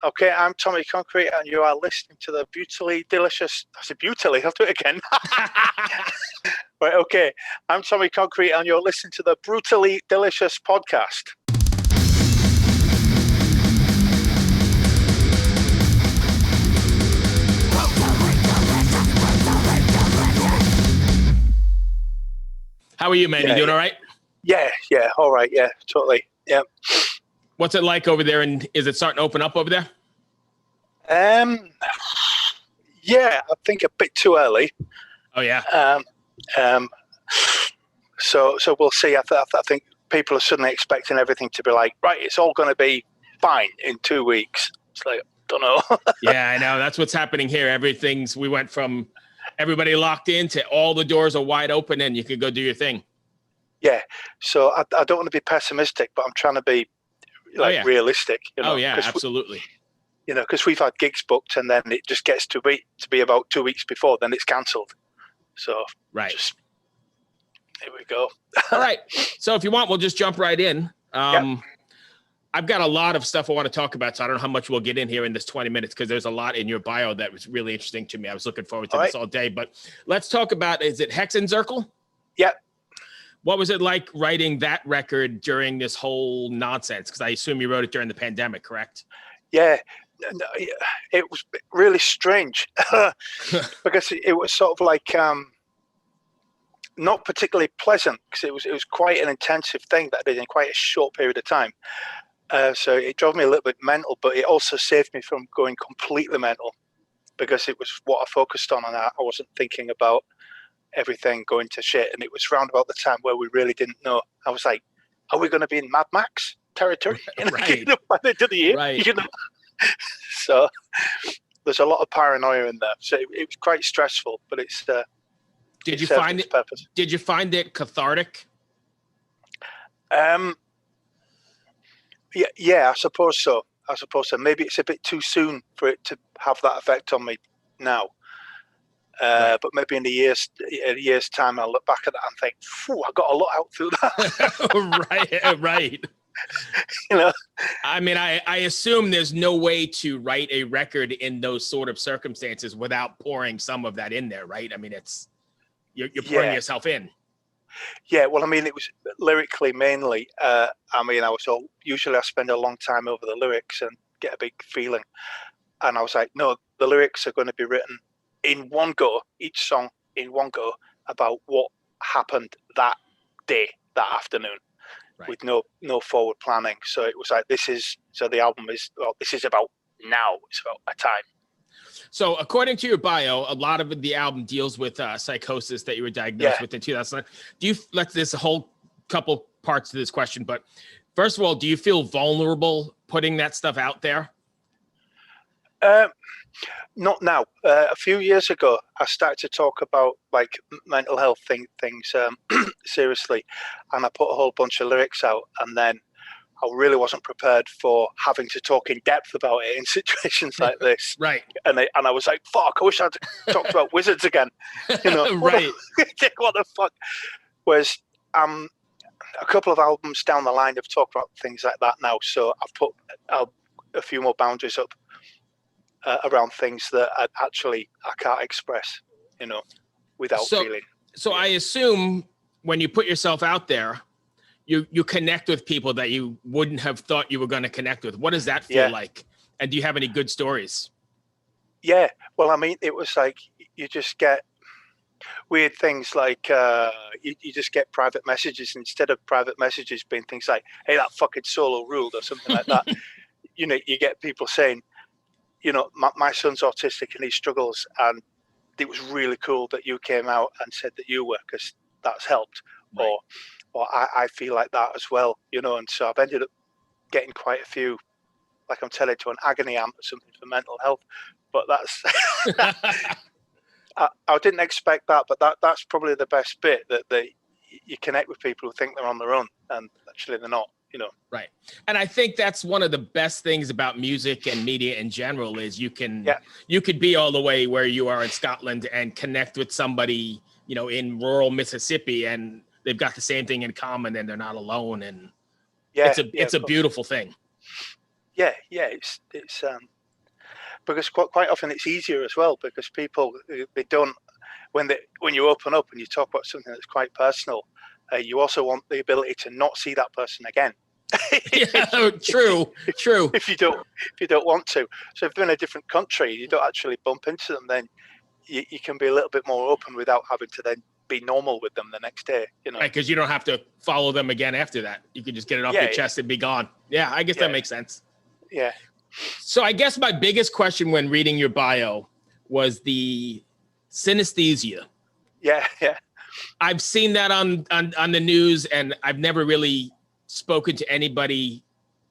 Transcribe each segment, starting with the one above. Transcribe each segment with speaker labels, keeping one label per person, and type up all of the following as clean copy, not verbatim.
Speaker 1: Okay, I'm Tommy Concrete, and you are listening to the Beautifully Delicious. I said beautifully, I'll do it again. Right, okay. I'm Tommy Concrete, and you're listening to the Brutally Delicious podcast.
Speaker 2: How are you, man? You doing all right?
Speaker 1: Yeah, all right, yeah, totally, yeah.
Speaker 2: What's it like over there, and is it starting to open up over there?
Speaker 1: Yeah, I think a bit too early.
Speaker 2: Oh yeah.
Speaker 1: So we'll see. I think people are suddenly expecting everything to be like, right, it's all going to be fine in 2 weeks. It's like, don't know.
Speaker 2: Yeah, I know. That's what's happening here. We went from everybody locked in to all the doors are wide open and you can go do your thing.
Speaker 1: Yeah. So I don't want to be pessimistic, but I'm trying to be realistic. You know?
Speaker 2: Oh yeah, absolutely.
Speaker 1: Because we've had gigs booked and then it just gets to be about 2 weeks before, then it's cancelled. So
Speaker 2: right.
Speaker 1: Here we go.
Speaker 2: All right. So if you want, we'll just jump right in.
Speaker 1: Yep.
Speaker 2: I've got a lot of stuff I want to talk about, so I don't know how much we'll get in here in this 20 minutes because there's a lot in your bio that was really interesting to me. I was looking forward to this all day. But let's talk about, is it Hexenzirkel?
Speaker 1: Yep.
Speaker 2: What was it like writing that record during this whole nonsense? Because I assume you wrote it during the pandemic, correct?
Speaker 1: Yeah. It was really strange because it was sort of like not particularly pleasant because it was quite an intensive thing that I did in quite a short period of time. So it drove me a little bit mental, but it also saved me from going completely mental because it was what I focused on, and I wasn't thinking about everything going to shit. And it was round about the time where we really didn't know. I was like, are we going to be in Mad Max territory
Speaker 2: right.
Speaker 1: by the end of the year?
Speaker 2: Right.
Speaker 1: So there's a lot of paranoia in there. So it was quite stressful, but it's
Speaker 2: Did you find it cathartic?
Speaker 1: Yeah, I suppose so. Maybe it's a bit too soon for it to have that effect on me now. Right. But maybe in a year's time, I'll look back at that and think, "Phew, I got a lot out through
Speaker 2: Right.
Speaker 1: that."
Speaker 2: Right. I mean, I assume there's no way to write a record in those sort of circumstances without pouring some of that in there, right? I mean, you're pouring yourself in.
Speaker 1: Yeah, well, I mean, it was lyrically mainly. Usually I spend a long time over the lyrics and get a big feeling. And I was like, no, the lyrics are going to be written in one go, each song in one go, about what happened that day, that afternoon, right, with no forward planning. So it was like, the album is about now. It's about a time.
Speaker 2: So according to your bio, a lot of the album deals with psychosis that you were diagnosed with in 2009. There's a whole couple parts to this question, but first of all, do you feel vulnerable putting that stuff out there?
Speaker 1: Not now. A few years ago, I started to talk about like mental health things seriously, and I put a whole bunch of lyrics out, and then I really wasn't prepared for having to talk in depth about it in situations like this.
Speaker 2: Right.
Speaker 1: And I was like, fuck, I wish I'd talked about wizards again.
Speaker 2: Right.
Speaker 1: What the fuck? Whereas a couple of albums down the line have talked about things like that now. So I've put a few more boundaries up around things that I can't express, without feeling.
Speaker 2: So I assume when you put yourself out there, you connect with people that you wouldn't have thought you were going to connect with. What does that feel like? And do you have any good stories?
Speaker 1: Yeah. Well, I mean, it was like you just get weird things like you just get private messages. Instead of private messages being things like, hey, that fucking solo ruled or something like that. You get people saying, my son's autistic and he struggles, and it was really cool that you came out and said that you were, because that's helped. Right. Or I feel like that as well, and so I've ended up getting quite a few, like I'm telling to an agony amp or something for mental health, but that's, I didn't expect that, but that's probably the best bit, that you connect with people who think they're on their own and actually they're not,
Speaker 2: Right. And I think that's one of the best things about music and media in general is you could be all the way where you are in Scotland and connect with somebody, in rural Mississippi, and they've got the same thing in common and they're not alone. And it's a beautiful thing.
Speaker 1: Yeah, yeah, it's because quite often it's easier as well, because people, they don't, when you open up and you talk about something that's quite personal, you also want the ability to not see that person again.
Speaker 2: Yeah, true.
Speaker 1: If you don't want to. So if they're in a different country, you don't actually bump into them, then you can be a little bit more open without having to then be normal with them the next day, you know.
Speaker 2: Right, because you don't have to follow them again after that. You can just get it off your chest and be gone. Yeah, I guess that makes sense.
Speaker 1: Yeah.
Speaker 2: So I guess my biggest question when reading your bio was the synesthesia.
Speaker 1: Yeah, yeah.
Speaker 2: I've seen that on the news, and I've never really spoken to anybody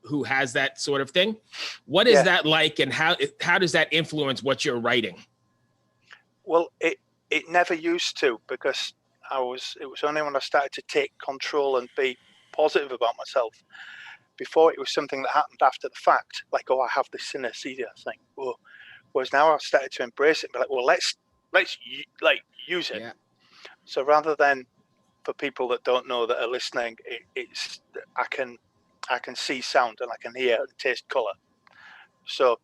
Speaker 2: who has that sort of thing. What is that like, and how does that influence what you're writing?
Speaker 1: Well, it never used to, because it was only when I started to take control and be positive about myself. Before, it was something that happened after the fact, like, oh, I have this synesthesia thing. Oh. Whereas now I've started to embrace it and be like, well, let's use it.
Speaker 2: Yeah.
Speaker 1: So rather than, for people that don't know that are listening, it's I can see sound, and I can hear and taste color. So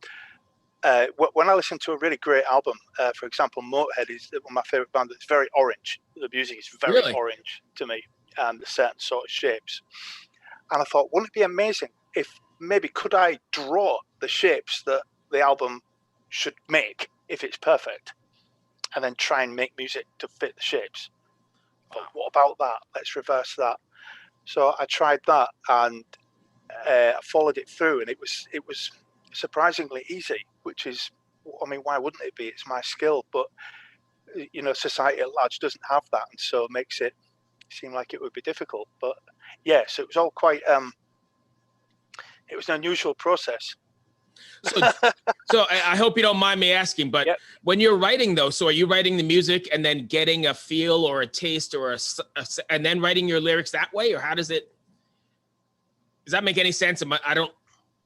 Speaker 1: when I listen to a really great album, for example, Motorhead is one of my favorite bands. It's very orange. The music is very orange to me, and certain sort of shapes. And I thought, wouldn't it be amazing if maybe could I draw the shapes that the album should make if it's perfect, and then try and make music to fit the shapes. But what about that? Let's reverse that. So I tried that, and I followed it through, and it was surprisingly easy, which is, I mean, why wouldn't it be? It's my skill, but you know, society at large doesn't have that, and so it makes it seem like it would be difficult. But yeah, so it was all quite it was an unusual process.
Speaker 2: So I hope you don't mind me asking, but when you're writing though, so are you writing the music and then getting a feel or a taste or and then writing your lyrics that way? Or does that make any sense?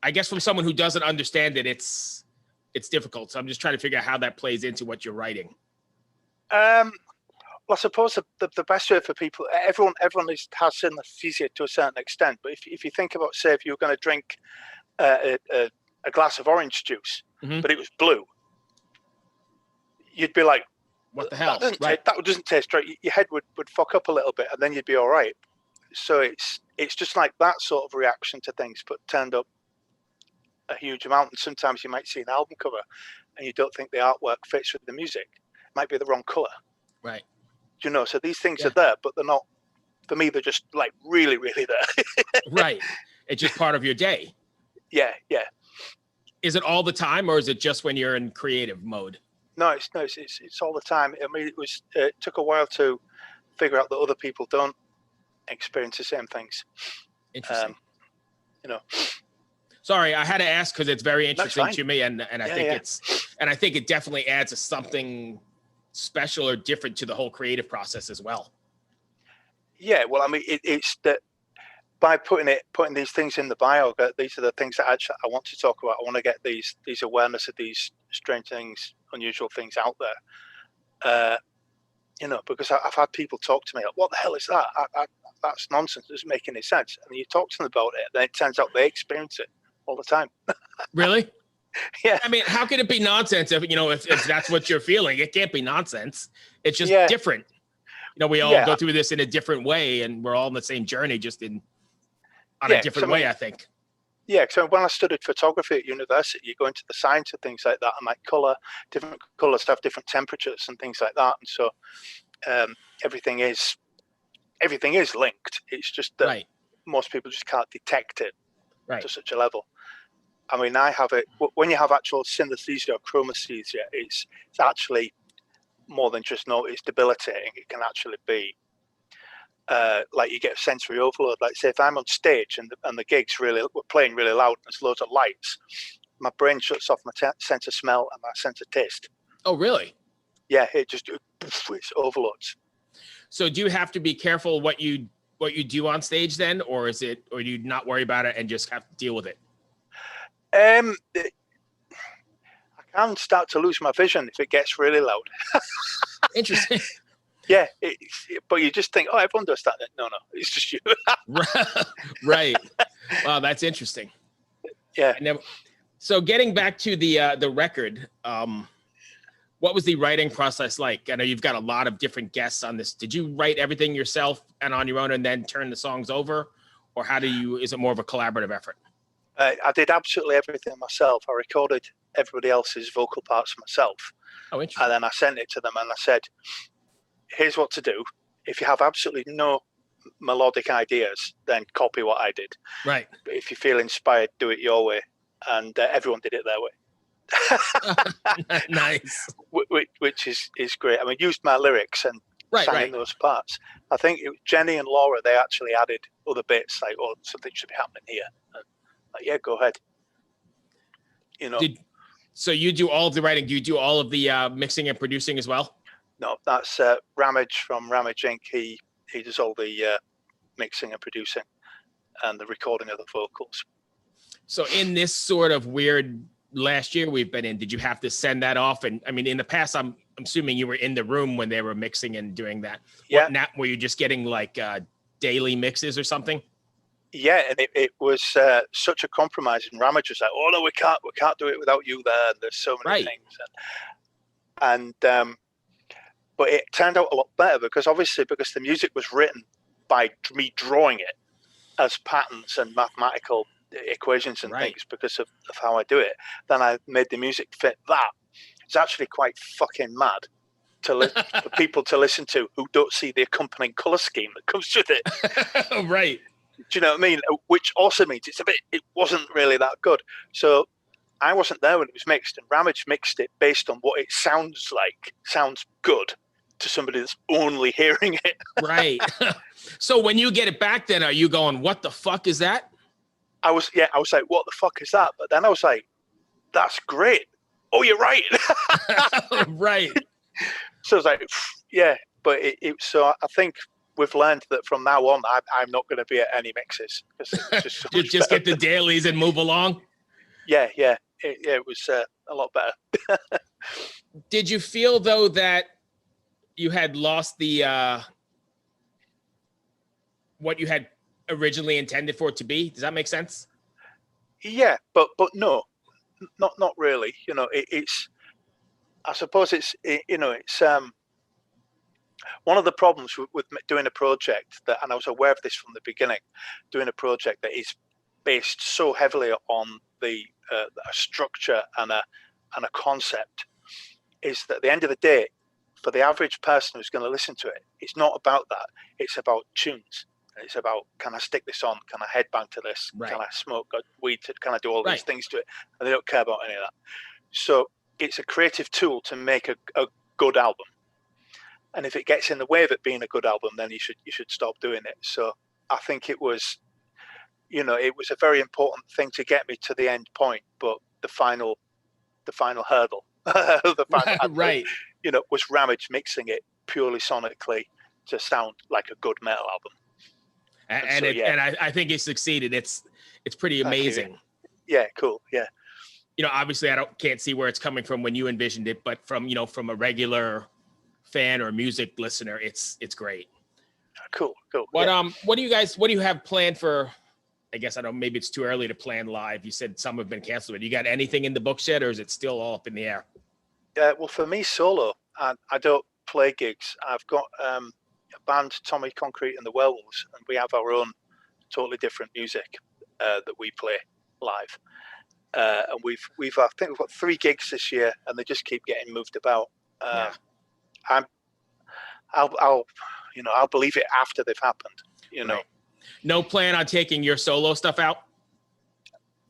Speaker 2: I guess from someone who doesn't understand it, it's difficult. So I'm just trying to figure out how that plays into what you're writing.
Speaker 1: Well, I suppose the best way for people, everyone has synesthesia to a certain extent, but if you think about, say, if you were going to drink a glass of orange juice, but it was blue, you'd be like,
Speaker 2: what the hell?
Speaker 1: That doesn't taste right. Your head would fuck up a little bit, and then you'd be all right. So it's just like that sort of reaction to things, but turned up a huge amount. And sometimes you might see an album cover and you don't think the artwork fits with the music. It might be the wrong color.
Speaker 2: Right.
Speaker 1: You know, so these things are there, but they're not, for me, they're just like really, really there.
Speaker 2: Right. It's just part of your day.
Speaker 1: Yeah, yeah.
Speaker 2: Is it all the time, or is it just when you're in creative mode?
Speaker 1: No, it's all the time. I mean, it took a while to figure out that other people don't experience the same things.
Speaker 2: Interesting.
Speaker 1: You know.
Speaker 2: Sorry, I had to ask because it's very interesting to me, and I think I think it definitely adds something special or different to the whole creative process as well. Yeah,
Speaker 1: well, I mean, it's that by putting these things in the bio, these are the things that actually I want to talk about. I want to get these awareness of these strange things, unusual things out there. You know, because I've had people talk to me like, "What the hell is that? That's nonsense. It doesn't make any sense." And you talk to them about it, then it turns out they experience it all the time.
Speaker 2: Really?
Speaker 1: Yeah.
Speaker 2: I mean, how can it be nonsense if that's what you're feeling? It can't be nonsense. It's just different. You know, we all go through this in a different way, and we're all on the same journey, just on a different way, I think.
Speaker 1: Yeah, so when I studied photography at university, you go into the science of things like that, and like different colors have different temperatures and things like that, and so everything is linked. It's just that most people just can't detect it to such a level. I mean, I have it when you have actual synesthesia or chromesthesia. It's actually more than just it's debilitating. It can actually be like you get a sensory overload. Like, say, if I'm on stage and the gig's we're playing really loud and there's loads of lights, my brain shuts off my sense of smell and my sense of taste.
Speaker 2: Oh, really?
Speaker 1: Yeah, it's overloads.
Speaker 2: So do you have to be careful what you do on stage then, or do you not worry about it and just have to deal with it?
Speaker 1: I can start to lose my vision if it gets really loud.
Speaker 2: Interesting.
Speaker 1: Yeah, but you just think, oh, everyone does that. No, it's just you.
Speaker 2: Right. Wow, that's interesting.
Speaker 1: Yeah.
Speaker 2: And then, so getting back to the record, what was the writing process like? I know you've got a lot of different guests on this. Did you write everything yourself and on your own and then turn the songs over? Or is it more of a collaborative effort?
Speaker 1: I did absolutely everything myself. I recorded everybody else's vocal parts myself.
Speaker 2: Oh, interesting.
Speaker 1: And then I sent it to them and I said, here's what to do. If you have absolutely no melodic ideas, then copy what I did.
Speaker 2: Right.
Speaker 1: But if you feel inspired, do it your way. And everyone did it their way.
Speaker 2: Nice.
Speaker 1: Which is great. I mean, used my lyrics and sang in those parts. I think it was Jenny and Laura, they actually added other bits like, oh, something should be happening here. And like, yeah, go ahead. You know.
Speaker 2: So you do all of the writing. Do you do all of the mixing and producing as well?
Speaker 1: No, that's Ramage from Ramage Inc. He does all the mixing and producing and the recording of the vocals. So
Speaker 2: in this sort of weird last year we've been in, did you have to send that off? And I mean, in the past, I'm assuming you were in the room when they were mixing and doing that.
Speaker 1: Yeah.
Speaker 2: Were you just getting like daily mixes or something?
Speaker 1: Yeah, and it was such a compromise. And Ramage was like, "Oh no, we can't do it without you there." And there's so many things, and but it turned out a lot better because the music was written by me drawing it as patterns and mathematical equations and things because of how I do it. Then I made the music fit that. It's actually quite fucking mad for people to listen to who don't see the accompanying color scheme that comes with it.
Speaker 2: Right.
Speaker 1: Do you know what I mean? Which also means it wasn't really that good. So I wasn't there when it was mixed, and Ramage mixed it based on what it sounds like. Sounds good to somebody that's only hearing it.
Speaker 2: Right. So when you get it back, then are you going, what the fuck is that?
Speaker 1: I was like, what the fuck is that? But then I was like, that's great. Oh, you're right.
Speaker 2: Right.
Speaker 1: So I was like, yeah, but so I think we've learned that from now on, I'm not going to be at any mixes. Just,
Speaker 2: just get the dailies and move along.
Speaker 1: Yeah. It was a lot better.
Speaker 2: Did you feel though that you had lost the what you had originally intended for it to be? Does that make sense?
Speaker 1: Yeah, but no, not really. You know, it's. I suppose it's one of the problems with doing a project and I was aware of this from the beginning, doing a project that is based so heavily on a structure and a concept, is that at the end of the day, for the average person who's going to listen to it, it's not about that. It's about tunes. It's about, can I stick this on? Can I headbang to this?
Speaker 2: Right.
Speaker 1: Can I smoke weed? Can I do all these things to it? And they don't care about any of that. So it's a creative tool to make a good album. And if it gets in the way of it being a good album, then you should stop doing it. So I think it was a very important thing to get me to the end point, but the final hurdle,
Speaker 2: right,
Speaker 1: was Ramage mixing it purely sonically to sound like a good metal album.
Speaker 2: And I think he succeeded. It's pretty amazing.
Speaker 1: Yeah, cool. Yeah.
Speaker 2: Obviously I can't see where it's coming from when you envisioned it, but from a regular fan or music listener, it's great.
Speaker 1: Cool.
Speaker 2: What do you have planned for? I guess I don't. Maybe it's too early to plan live. You said some have been canceled. But you got anything in the books yet, or is it still all up in the air?
Speaker 1: Well, for me, solo, I don't play gigs. I've got a band, Tommy Concrete and the Werewolves, and we have our own totally different music that we play live. And I think we've got 3 gigs this year, and they just keep getting moved about. I'll believe it after they've happened.
Speaker 2: Right. No plan on taking your solo stuff out?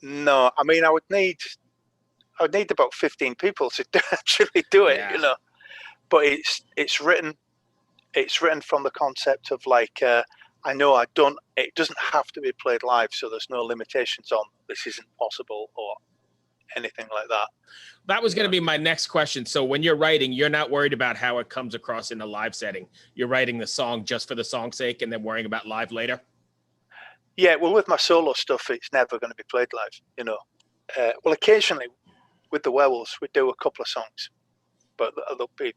Speaker 1: No, I mean I would need about 15 people to actually do it. But it's written from the concept of like I know it doesn't have to be played live, so there's no limitations on this isn't possible or anything like that.
Speaker 2: That was going to be my next question. So when you're writing, you're not worried about how it comes across in a live setting. You're writing the song just for the song's sake and then worrying about live later?
Speaker 1: Yeah, well, with my solo stuff, it's never going to be played live, Well, occasionally with the Werewolves, we do a couple of songs, but there'll be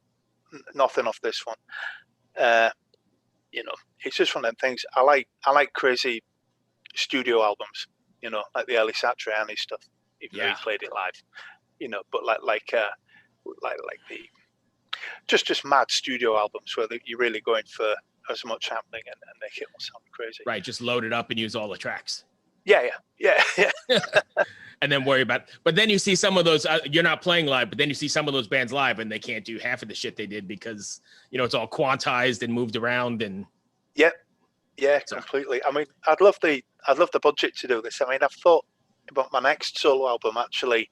Speaker 1: nothing off this one. It's just one of them things. I like crazy studio albums, you know, like the early Satriani stuff, even though he played it live, you know, but like the just mad studio albums where you're really going for as much happening and make it all sound crazy.
Speaker 2: Right, just load it up and use all the tracks.
Speaker 1: Yeah.
Speaker 2: And then worry about, but then you see some of those, you're not playing live, but then you see some of those bands live and they can't do half of the shit they did because, you know, it's all quantized and moved around and.
Speaker 1: Yeah, completely. I mean, I'd love the budget to do this. I mean, I've thought about my next solo album, actually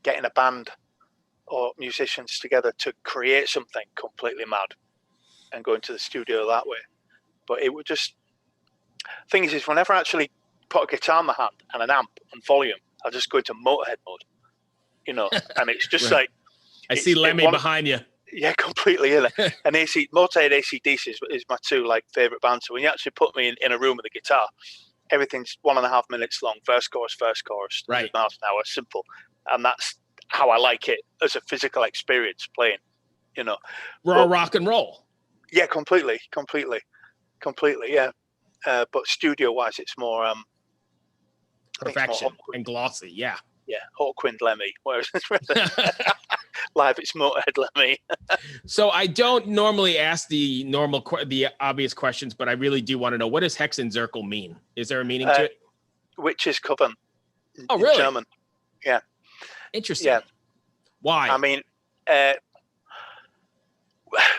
Speaker 1: getting a band or musicians together to create something completely mad and go into the studio that way. But it would just, thing is whenever I actually put a guitar in my hand and an amp and volume, I'll just go into Motorhead mode, you know, and it's just
Speaker 2: right. I see Lemmy behind you.
Speaker 1: Yeah, completely. And Motorhead, AC/DC is my two like favorite bands. So when you actually put me in a room with a guitar, everything's 1.5 minutes long, verse, chorus,
Speaker 2: right,
Speaker 1: miles an hour, simple, and that's how I like it as a physical experience playing. You know,
Speaker 2: raw rock and roll.
Speaker 1: Yeah, completely. Yeah, but studio wise, it's more
Speaker 2: perfection and glossy. Yeah,
Speaker 1: Hawkwind Lemmy. Whereas live, it's Motorhead Lemmy.
Speaker 2: So I don't normally ask the obvious questions, but I really do want to know, what does Hexenzirkel mean? Is there a meaning to it?
Speaker 1: Witch's Coven.
Speaker 2: Oh, really?
Speaker 1: In German. Yeah.
Speaker 2: Interesting.
Speaker 1: Yeah.
Speaker 2: Why?
Speaker 1: I mean,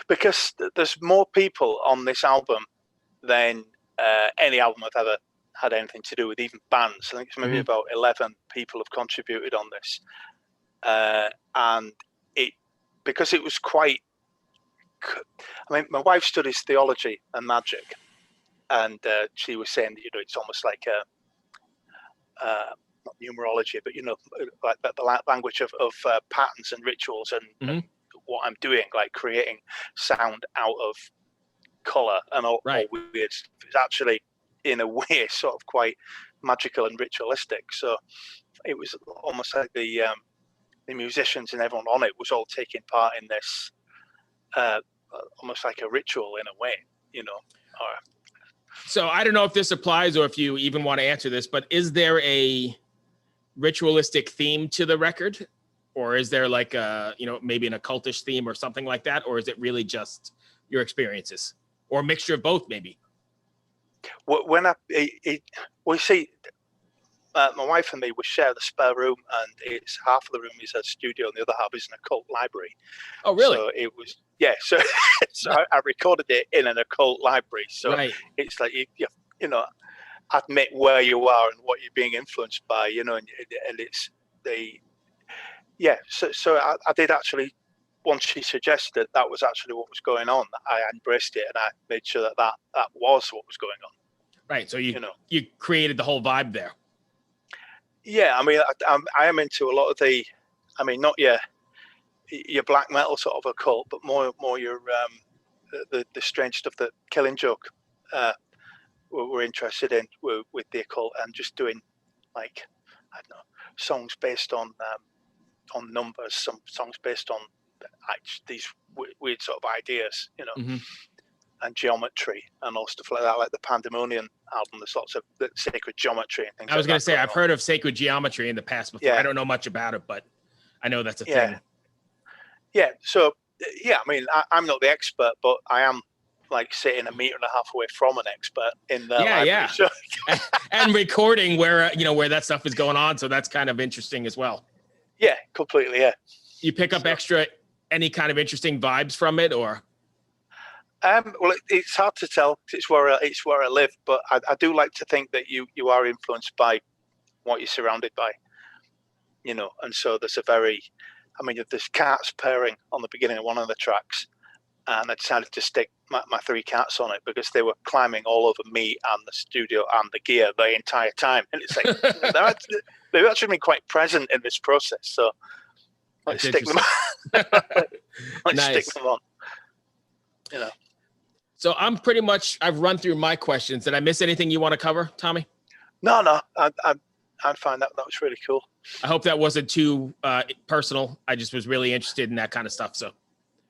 Speaker 1: because there's more people on this album than any album I've ever had anything to do with, even bands. I think it's maybe about 11 people have contributed on this. And because it was quite, I mean, my wife studies theology and magic, and she was saying that, you know, it's almost like not numerology, but, you know, like the language of patterns and rituals and what I'm doing, like creating sound out of color and all weird stuff. It's actually, in a way, sort of quite magical and ritualistic. So it was almost like the musicians and everyone on it was all taking part in this, almost like a ritual in a way, you know.
Speaker 2: So I don't know if this applies or if you even want to answer this, but is there a ritualistic theme to the record, or is there like a, you know, maybe an occultish theme or something like that, or is it really just your experiences, or a mixture of both, maybe?
Speaker 1: When we see. My wife and me, we share the spare room, and it's half of the room is a studio and the other half is an occult library.
Speaker 2: Oh, really?
Speaker 1: So it was, so I recorded it in an occult library. So it's like, you know, admit where you are and what you're being influenced by, you know, and it's so I did actually, once she suggested that was actually what was going on, I embraced it and I made sure that was what was going on.
Speaker 2: Right. So you created the whole vibe there.
Speaker 1: Yeah, I mean, I am into a lot of the, I mean, not your black metal sort of occult, but more your the strange stuff that Killing Joke were interested in with the occult, and just doing, like, I don't know, songs based on numbers, some songs based on these weird sort of ideas, you know. And geometry and all stuff like that, like the Pandemonium album. There's lots of the sacred geometry and things.
Speaker 2: I was going to say, I've heard of sacred geometry in the past before. I don't know much about it, but I know that's a thing.
Speaker 1: Yeah. So, I mean, I'm not the expert, but I am like sitting 1.5 meters away from an expert in the library.
Speaker 2: Yeah.
Speaker 1: So.
Speaker 2: And recording where that stuff is going on. So that's kind of interesting as well.
Speaker 1: Yeah, completely. Yeah.
Speaker 2: You pick up any kind of interesting vibes from it, or?
Speaker 1: Well, it's hard to tell. It's where I live, but I do like to think that you are influenced by what you're surrounded by, you know. And so there's there's cats purring on the beginning of one of the tracks, and I decided to stick my 3 cats on it because they were climbing all over me and the studio and the gear the entire time. And it's like they've actually been quite present in this process. So let's stick them on. Stick them on. You know.
Speaker 2: So I've run through my questions. Did I miss anything you want to cover, Tommy?
Speaker 1: No. I find that was really cool.
Speaker 2: I hope that wasn't too personal. I just was really interested in that kind of stuff. So.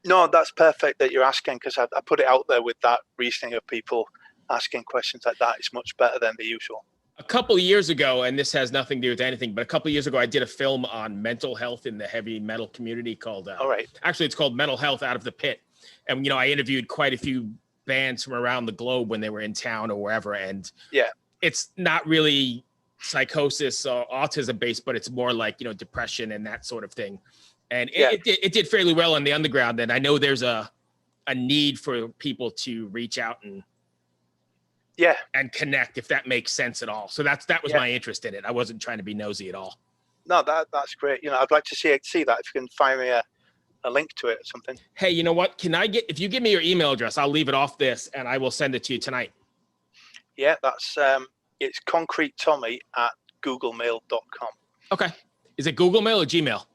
Speaker 1: No, that's perfect that you're asking, because I put it out there with that reasoning of people asking questions like that. It's much better than the usual.
Speaker 2: A couple of years ago, and this has nothing to do with anything, but a couple of years ago, I did a film on mental health in the heavy metal community called,
Speaker 1: All right.
Speaker 2: Actually, it's called Mental Health Out of the Pit. And, I interviewed quite a few bands from around the globe when they were in town or wherever. And
Speaker 1: yeah,
Speaker 2: it's not really psychosis or autism based, but it's more like, depression and that sort of thing. And it did fairly well on the underground. And I know there's a need for people to reach out and connect, if that makes sense at all. So that was my interest in it. I wasn't trying to be nosy at all.
Speaker 1: No, that's great. I'd like to see that if you can find me a link to it or something.
Speaker 2: Hey, you know what? If you give me your email address, I'll leave it off this and I will send it to you tonight.
Speaker 1: Yeah, that's it's concretetommy@googlemail.com.
Speaker 2: Okay. Is it Google Mail or Gmail?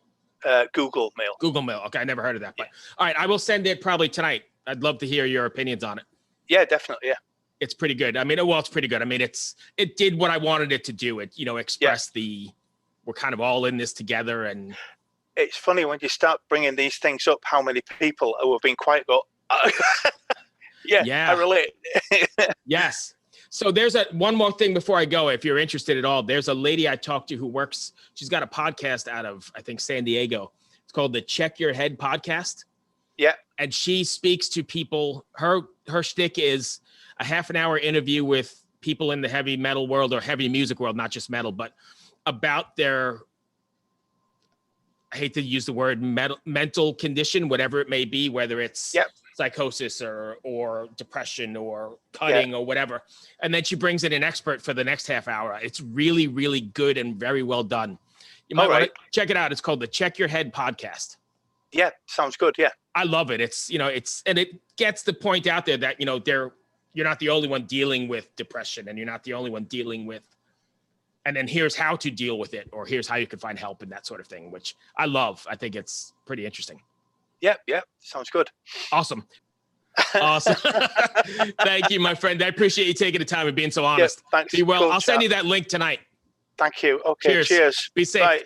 Speaker 1: Google Mail.
Speaker 2: Google Mail. Okay, I never heard of that. But all right, I will send it probably tonight. I'd love to hear your opinions on it.
Speaker 1: Yeah, definitely. Yeah.
Speaker 2: It's pretty good. I mean, it's pretty good. I mean, it did what I wanted it to do. It, expressed we're kind of all in this together. And
Speaker 1: it's funny when you start bringing these things up, how many people who have been quiet go, I relate.
Speaker 2: Yes. So there's one more thing before I go. If you're interested at all, there's a lady I talked to who she's got a podcast out of, I think, San Diego. It's called the Check Your Head podcast.
Speaker 1: Yeah.
Speaker 2: And she speaks to people. Her shtick is a half an hour interview with people in the heavy metal world or heavy music world, not just metal, but about their, I hate to use the word mental condition, whatever it may be, whether it's psychosis or depression or cutting or whatever. And then she brings in an expert for the next half hour. It's really, really good and very well done. You might want to check it out. It's called the Check Your Head podcast.
Speaker 1: Yeah, sounds good. Yeah.
Speaker 2: I love it. It's, and it gets the point out there that, you're not the only one dealing with depression and you're not the only one dealing with, and then here's how to deal with it, or here's how you can find help and that sort of thing, which I love. I think it's pretty interesting.
Speaker 1: Yeah. Sounds good.
Speaker 2: Awesome. Thank you, my friend. I appreciate you taking the time and being so honest.
Speaker 1: Thanks.
Speaker 2: Be well. I'll send you that link tonight.
Speaker 1: Thank you. Okay. Cheers.
Speaker 2: Be safe.
Speaker 1: Bye.